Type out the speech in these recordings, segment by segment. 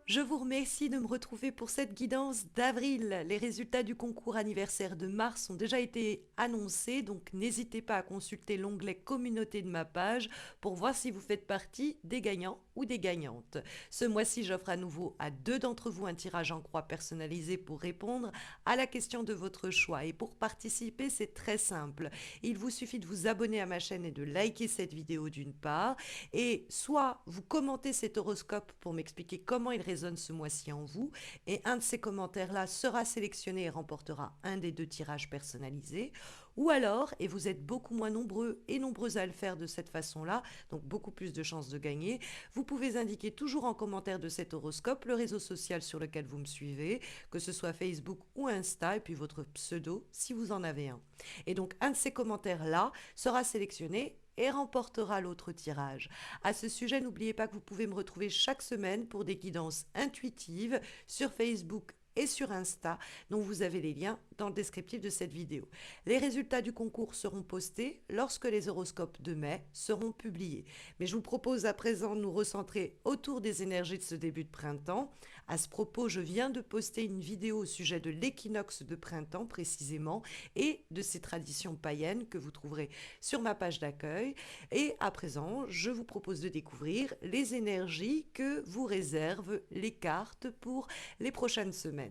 Je vous remercie de me retrouver pour cette guidance d'avril. Les résultats du concours anniversaire de mars ont déjà été annoncés, donc n'hésitez pas à consulter l'onglet communauté de ma page pour voir si vous faites partie des gagnants ou des gagnantes. Ce mois-ci, j'offre à nouveau à 2 d'entre vous un tirage en croix personnalisé pour répondre à la question de votre choix. Et pour participer, c'est très simple. Il vous suffit de vous abonner à ma chaîne et de liker cette vidéo d'une part, et soit vous commentez cet horoscope pour m'expliquer comment il résonne ce mois-ci en vous, et un de ces commentaires-là sera sélectionné et remportera un des 2 tirages personnalisés, ou alors, et vous êtes beaucoup moins nombreux et nombreuses à le faire de cette façon-là, donc beaucoup plus de chances de gagner, vous pouvez indiquer toujours en commentaire de cet horoscope le réseau social sur lequel vous me suivez, que ce soit Facebook ou Insta, et puis votre pseudo si vous en avez un. Et donc un de ces commentaires-là sera sélectionné et remportera l'autre tirage. À ce sujet, n'oubliez pas que vous pouvez me retrouver chaque semaine pour des guidances intuitives sur Facebook et sur Insta, dont vous avez les liens dans le descriptif de cette vidéo. Les résultats du concours seront postés lorsque les horoscopes de mai seront publiés. Mais je vous propose à présent de nous recentrer autour des énergies de ce début de printemps. À ce propos, je viens de poster une vidéo au sujet de l'équinoxe de printemps précisément et de ses traditions païennes que vous trouverez sur ma page d'accueil. Et à présent, je vous propose de découvrir les énergies que vous réservent les cartes pour les prochaines semaines.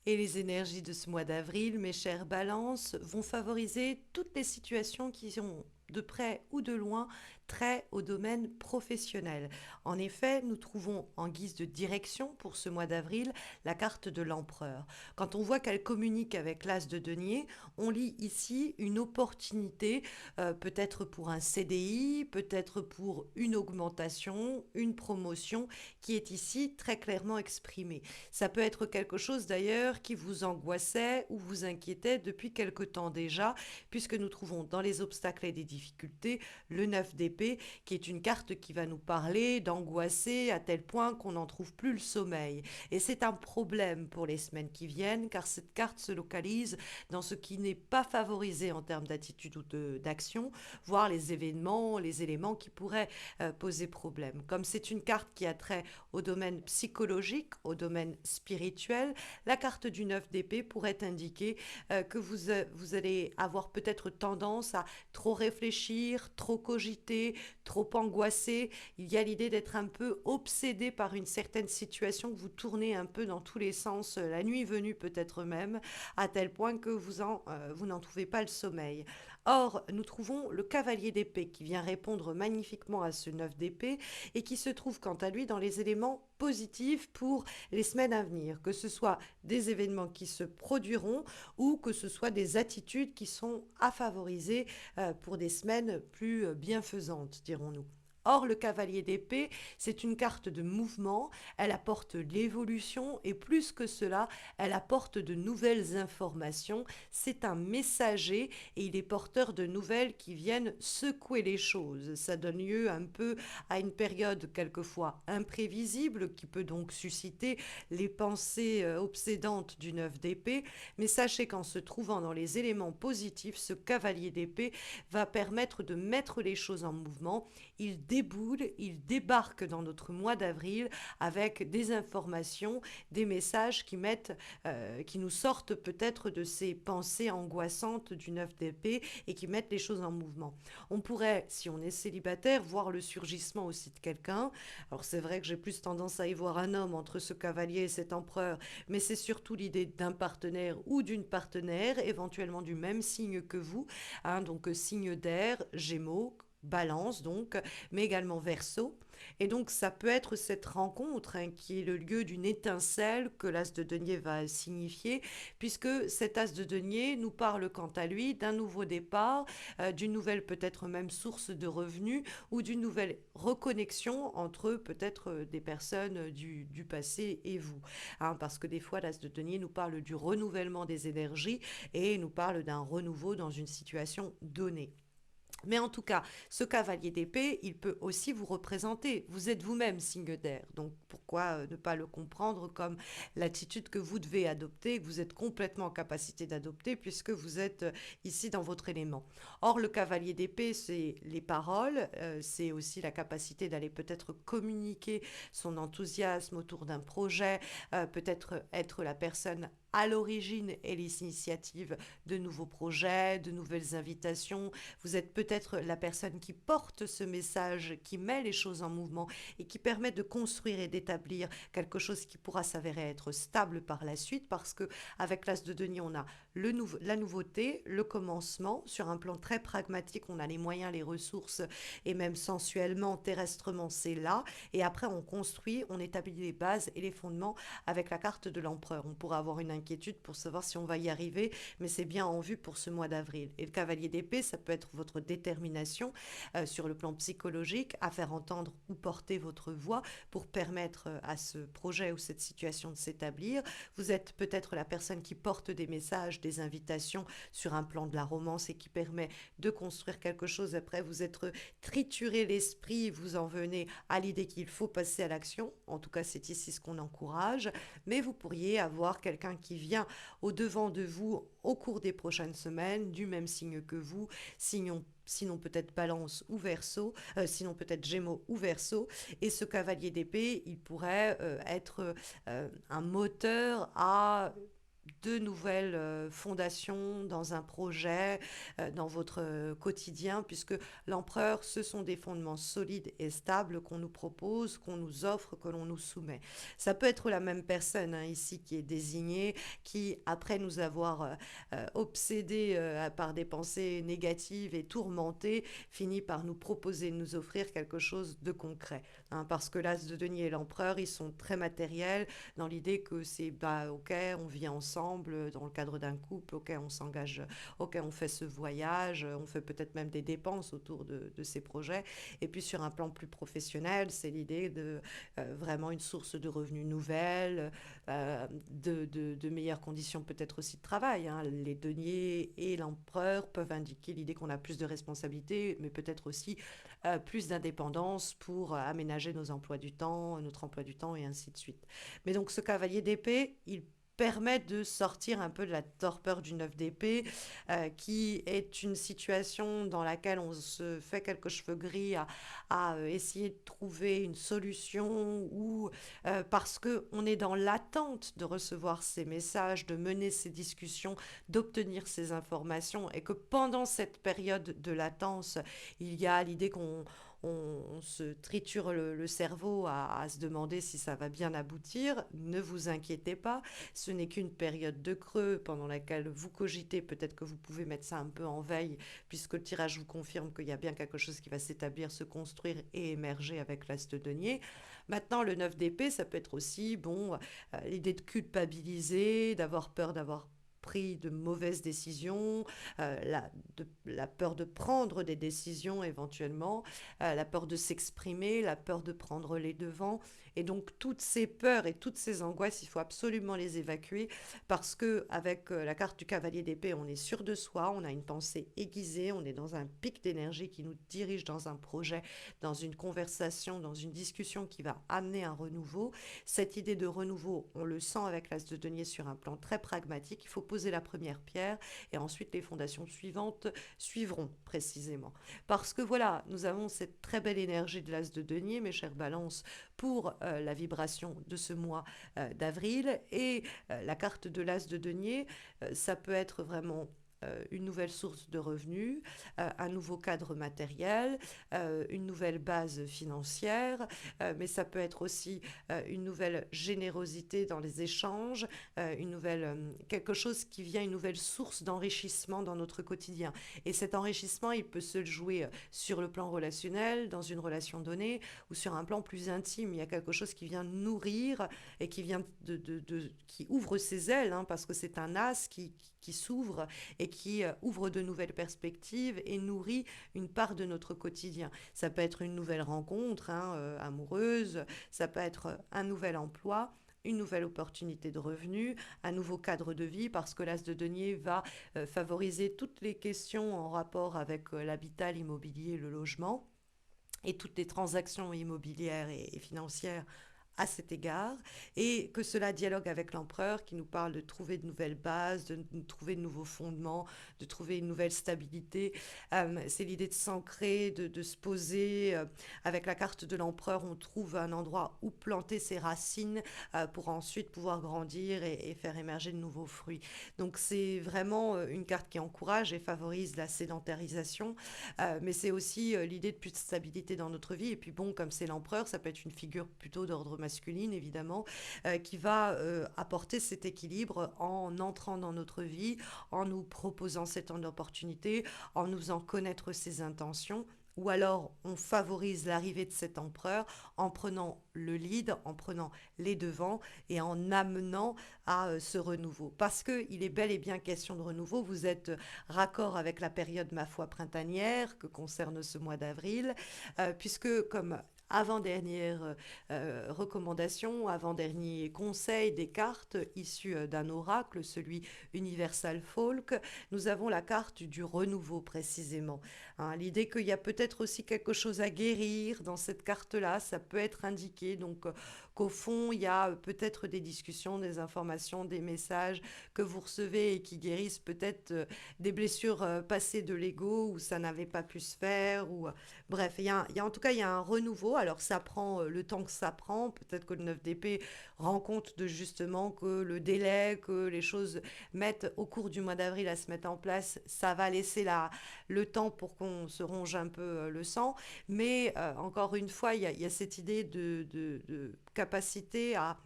Et les énergies de ce mois d'avril, mes chères balances, vont favoriser toutes les situations qui sont de près ou de loin trait au domaine professionnel. En effet, nous trouvons en guise de direction pour ce mois d'avril la carte de l'empereur. Quand on voit qu'elle communique avec l'as de denier, on lit ici une opportunité, peut-être pour un CDI, peut-être pour une augmentation, une promotion, qui est ici très clairement exprimée. Ça peut être quelque chose d'ailleurs qui vous angoissait ou vous inquiétait depuis quelque temps déjà, puisque nous trouvons dans les obstacles et des difficultés le 9 d'épée, qui est une carte qui va nous parler d'angoisser à tel point qu'on n'en trouve plus le sommeil. Et c'est un problème pour les semaines qui viennent, car cette carte se localise dans ce qui n'est pas favorisé en termes d'attitude ou d'action, voire les événements, les éléments qui pourraient poser problème. Comme c'est une carte qui a trait au domaine psychologique, au domaine spirituel, la carte du 9 d'épée pourrait indiquer que vous allez avoir peut-être tendance à trop réfléchir, trop cogiter, trop angoisser. Il y a l'idée d'être un peu obsédé par une certaine situation, que vous tournez un peu dans tous les sens, la nuit venue peut-être même, à tel point que vous n'en trouvez pas le sommeil. Or, nous trouvons le cavalier d'épée qui vient répondre magnifiquement à ce 9 d'épée et qui se trouve quant à lui dans les éléments positifs pour les semaines à venir, que ce soit des événements qui se produiront ou que ce soit des attitudes qui sont à favoriser pour des semaines plus bienfaisantes, dirons-nous. Or, le cavalier d'épée, c'est une carte de mouvement, elle apporte l'évolution et plus que cela, elle apporte de nouvelles informations. C'est un messager et il est porteur de nouvelles qui viennent secouer les choses. Ça donne lieu un peu à une période quelquefois imprévisible qui peut donc susciter les pensées obsédantes du 9 d'épée. Mais sachez qu'en se trouvant dans les éléments positifs, ce cavalier d'épée va permettre de mettre les choses en mouvement. Il déboule, il débarque dans notre mois d'avril avec des informations, des messages qui nous sortent peut-être de ces pensées angoissantes du 9 d'épée et qui mettent les choses en mouvement. On pourrait, si on est célibataire, voir le surgissement aussi de quelqu'un. Alors c'est vrai que j'ai plus tendance à y voir un homme entre ce cavalier et cet empereur, mais c'est surtout l'idée d'un partenaire ou d'une partenaire, éventuellement du même signe que vous, hein, donc signe d'air, Gémeaux, Balance donc, mais également Verseau. Et donc ça peut être cette rencontre hein, qui est le lieu d'une étincelle que l'as de denier va signifier, puisque cet as de denier nous parle quant à lui d'un nouveau départ, d'une nouvelle peut-être même source de revenus ou d'une nouvelle reconnexion entre peut-être des personnes du passé et vous. Hein, parce que des fois l'as de denier nous parle du renouvellement des énergies et nous parle d'un renouveau dans une situation donnée. Mais en tout cas, ce cavalier d'épée, il peut aussi vous représenter. Vous êtes vous-même signe d'air. Donc pourquoi ne pas le comprendre comme l'attitude que vous devez adopter, que vous êtes complètement en capacité d'adopter puisque vous êtes ici dans votre élément. Or, le cavalier d'épée, c'est les paroles, c'est aussi la capacité d'aller peut-être communiquer son enthousiasme autour d'un projet, peut-être être la personne à l'origine et les initiatives de nouveaux projets, de nouvelles invitations. Vous êtes peut-être la personne qui porte ce message, qui met les choses en mouvement et qui permet de construire et d'établir quelque chose qui pourra s'avérer être stable par la suite parce que avec l'as de denier, on a la nouveauté, le commencement. Sur un plan très pragmatique, on a les moyens, les ressources et même sensuellement, terrestrement, c'est là. Et après, on construit, on établit les bases et les fondements avec la carte de l'empereur. On pourra avoir une inquiétude pour savoir si on va y arriver, mais c'est bien en vue pour ce mois d'avril. Et le cavalier d'épée, ça peut être votre détermination sur le plan psychologique à faire entendre ou porter votre voix pour permettre à ce projet ou cette situation de s'établir. Vous êtes peut-être la personne qui porte des messages, des invitations sur un plan de la romance et qui permet de construire quelque chose. Après, vous êtes trituré l'esprit, vous en venez à l'idée qu'il faut passer à l'action. En tout cas, c'est ici ce qu'on encourage. Mais vous pourriez avoir quelqu'un qui vient au-devant de vous au cours des prochaines semaines, du même signe que vous, sinon peut-être Balance ou Verseau, sinon peut-être Gémeaux ou Verseau. Et ce cavalier d'épée, il pourrait être un moteur à de nouvelles fondations dans un projet, dans votre quotidien, puisque l'empereur, ce sont des fondements solides et stables qu'on nous propose, qu'on nous offre, que l'on nous soumet. Ça peut être la même personne hein, ici qui est désignée, qui, après nous avoir obsédés par des pensées négatives et tourmentées, finit par nous proposer, nous offrir quelque chose de concret. Hein, parce que l'as de denier et l'empereur, ils sont très matériels dans l'idée que c'est, bah, ok, on vit ensemble dans le cadre d'un couple, ok, on s'engage, ok, on fait ce voyage, on fait peut-être même des dépenses autour de ces projets. Et puis sur un plan plus professionnel, c'est l'idée de vraiment une source de revenus nouvelle, de meilleures conditions peut-être aussi de travail. Hein. Les deniers et l'empereur peuvent indiquer l'idée qu'on a plus de responsabilités, mais peut-être aussi plus d'indépendance pour aménager nos emplois du temps, notre emploi du temps et ainsi de suite. Mais donc ce cavalier d'épée, il permet de sortir un peu de la torpeur du neuf d'épée, qui est une situation dans laquelle on se fait quelques cheveux gris à essayer de trouver une solution ou parce qu'on est dans l'attente de recevoir ces messages, de mener ces discussions, d'obtenir ces informations et que pendant cette période de latence, il y a l'idée qu'on se triture le cerveau à se demander si ça va bien aboutir. Ne vous inquiétez pas, ce n'est qu'une période de creux pendant laquelle vous cogitez, peut-être que vous pouvez mettre ça un peu en veille, puisque le tirage vous confirme qu'il y a bien quelque chose qui va s'établir, se construire et émerger avec l'as de denier. Maintenant, le 9 d'épée, ça peut être aussi, bon, l'idée de culpabiliser, d'avoir peur d'avoir pris de mauvaises décisions, la peur de prendre des décisions éventuellement, la peur de s'exprimer, la peur de prendre les devants. Et donc toutes ces peurs et toutes ces angoisses, il faut absolument les évacuer parce que avec la carte du cavalier d'épée, on est sûr de soi, on a une pensée aiguisée, on est dans un pic d'énergie qui nous dirige dans un projet, dans une conversation, dans une discussion qui va amener un renouveau. Cette idée de renouveau, on le sent avec l'as de denier sur un plan très pragmatique. Il faut poser la première pierre et ensuite les fondations suivantes suivront précisément. Parce que voilà, nous avons cette très belle énergie de l'as de denier, mes chères balances, pour la vibration de ce mois d'avril. Et la carte de l'as de denier, ça peut être vraiment une nouvelle source de revenus, un nouveau cadre matériel, une nouvelle base financière, mais ça peut être aussi une nouvelle générosité dans les échanges, quelque chose qui vient, une nouvelle source d'enrichissement dans notre quotidien. Et cet enrichissement, il peut se jouer sur le plan relationnel, dans une relation donnée, ou sur un plan plus intime. Il y a quelque chose qui vient nourrir et qui vient qui ouvre ses ailes, hein, parce que c'est un as qui s'ouvre et qui ouvre de nouvelles perspectives et nourrit une part de notre quotidien. Ça peut être une nouvelle rencontre hein, amoureuse, ça peut être un nouvel emploi, une nouvelle opportunité de revenus, un nouveau cadre de vie, parce que l'as de denier va favoriser toutes les questions en rapport avec l'habitat, l'immobilier, le logement et toutes les transactions immobilières et financières à cet égard, et que cela dialogue avec l'empereur qui nous parle de trouver de nouvelles bases, de trouver de nouveaux fondements, de trouver une nouvelle stabilité. C'est l'idée de s'ancrer, de se poser. Avec la carte de l'empereur, on trouve un endroit où planter ses racines pour ensuite pouvoir grandir et faire émerger de nouveaux fruits. Donc c'est vraiment une carte qui encourage et favorise la sédentarisation, mais c'est aussi l'idée de plus de stabilité dans notre vie. Et puis bon, comme c'est l'empereur, ça peut être une figure plutôt d'ordre masculine, évidemment, qui va apporter cet équilibre en entrant dans notre vie, en nous proposant cette opportunité, en nous faisant connaître ses intentions. Ou alors on favorise l'arrivée de cet empereur en prenant le lead, en prenant les devants et en amenant à ce renouveau. Parce qu'il est bel et bien question de renouveau. Vous êtes raccord avec la période, ma foi, printanière que concerne ce mois d'avril, puisque comme avant-dernière recommandation, avant-dernier conseil des cartes issues d'un oracle, celui Universal Folk, nous avons la carte du renouveau précisément. Hein, l'idée qu'il y a peut-être aussi quelque chose à guérir dans cette carte-là, ça peut être indiqué. Donc qu'au fond, il y a peut-être des discussions, des informations, des messages que vous recevez et qui guérissent peut-être des blessures passées de l'ego où ça n'avait pas pu se faire. Ou, bref, en tout cas, il y a un renouveau. Alors ça prend le temps que ça prend. Peut-être que le 9 d'épée rend compte de justement que le délai, que les choses mettent au cours du mois d'avril à se mettre en place, ça va laisser le temps pour qu'on se ronge un peu le sang. Mais encore une fois, il y a cette idée de capacité à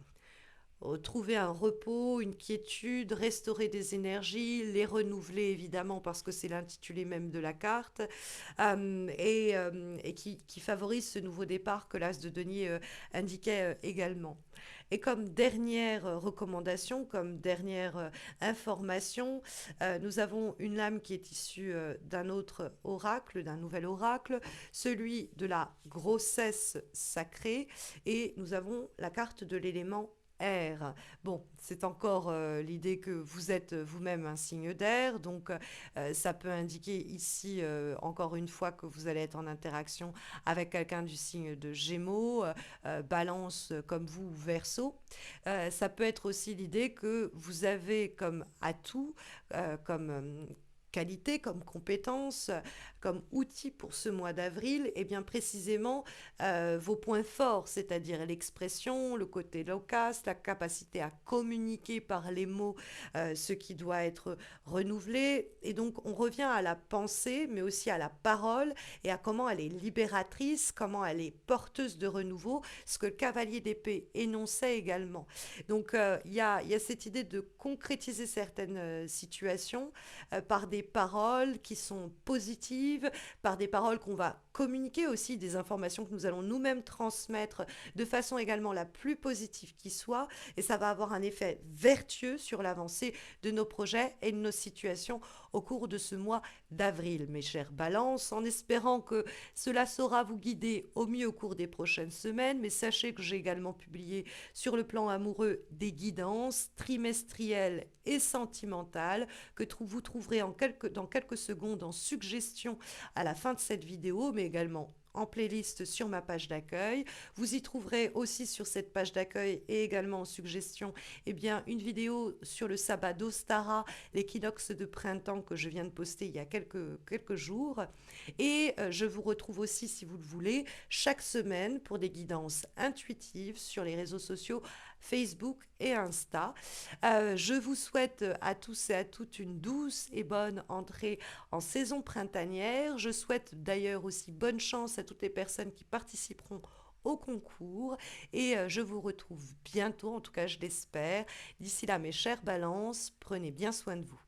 trouver un repos, une quiétude, restaurer des énergies, les renouveler évidemment parce que c'est l'intitulé même de la carte, et qui favorise ce nouveau départ que l'As de denier indiquait également. Et comme dernière recommandation, comme dernière information, nous avons une lame qui est issue d'un autre oracle, d'un nouvel oracle, celui de la grossesse sacrée, et nous avons la carte de l'élément air. Bon, c'est encore l'idée que vous êtes vous-même un signe d'air, donc ça peut indiquer ici encore une fois que vous allez être en interaction avec quelqu'un du signe de Gémeaux, Balance comme vous, Verseau. Ça peut être aussi l'idée que vous avez comme atout, comme qualité, comme compétence, comme outil pour ce mois d'avril, et bien précisément vos points forts, c'est-à-dire l'expression, le côté loquace, la capacité à communiquer par les mots ce qui doit être renouvelé. Et donc on revient à la pensée, mais aussi à la parole et à comment elle est libératrice, comment elle est porteuse de renouveau, ce que le cavalier d'épée énonçait également. Donc il y a cette idée de concrétiser certaines situations par des paroles qui sont positives, par des paroles qu'on va communiquer aussi, des informations que nous allons nous-mêmes transmettre de façon également la plus positive qui soit, et ça va avoir un effet vertueux sur l'avancée de nos projets et de nos situations au cours de ce mois d'avril, mes chers balances, en espérant que cela saura vous guider au mieux au cours des prochaines semaines. Mais sachez que j'ai également publié sur le plan amoureux des guidances trimestrielles et sentimentales que vous trouverez dans quelques secondes en suggestion à la fin de cette vidéo, mais également en playlist sur ma page d'accueil. Vous y trouverez aussi sur cette page d'accueil et également en suggestion une vidéo sur le sabbat d'Ostara, l'équinoxe de printemps que je viens de poster il y a quelques jours. Et je vous retrouve aussi, si vous le voulez, chaque semaine pour des guidances intuitives sur les réseaux sociaux Facebook et Insta. Je vous souhaite à tous et à toutes une douce et bonne entrée en saison printanière. Je souhaite d'ailleurs aussi bonne chance à toutes les personnes qui participeront au concours, et je vous retrouve bientôt, en tout cas je l'espère. D'ici là, mes chères balances, prenez bien soin de vous.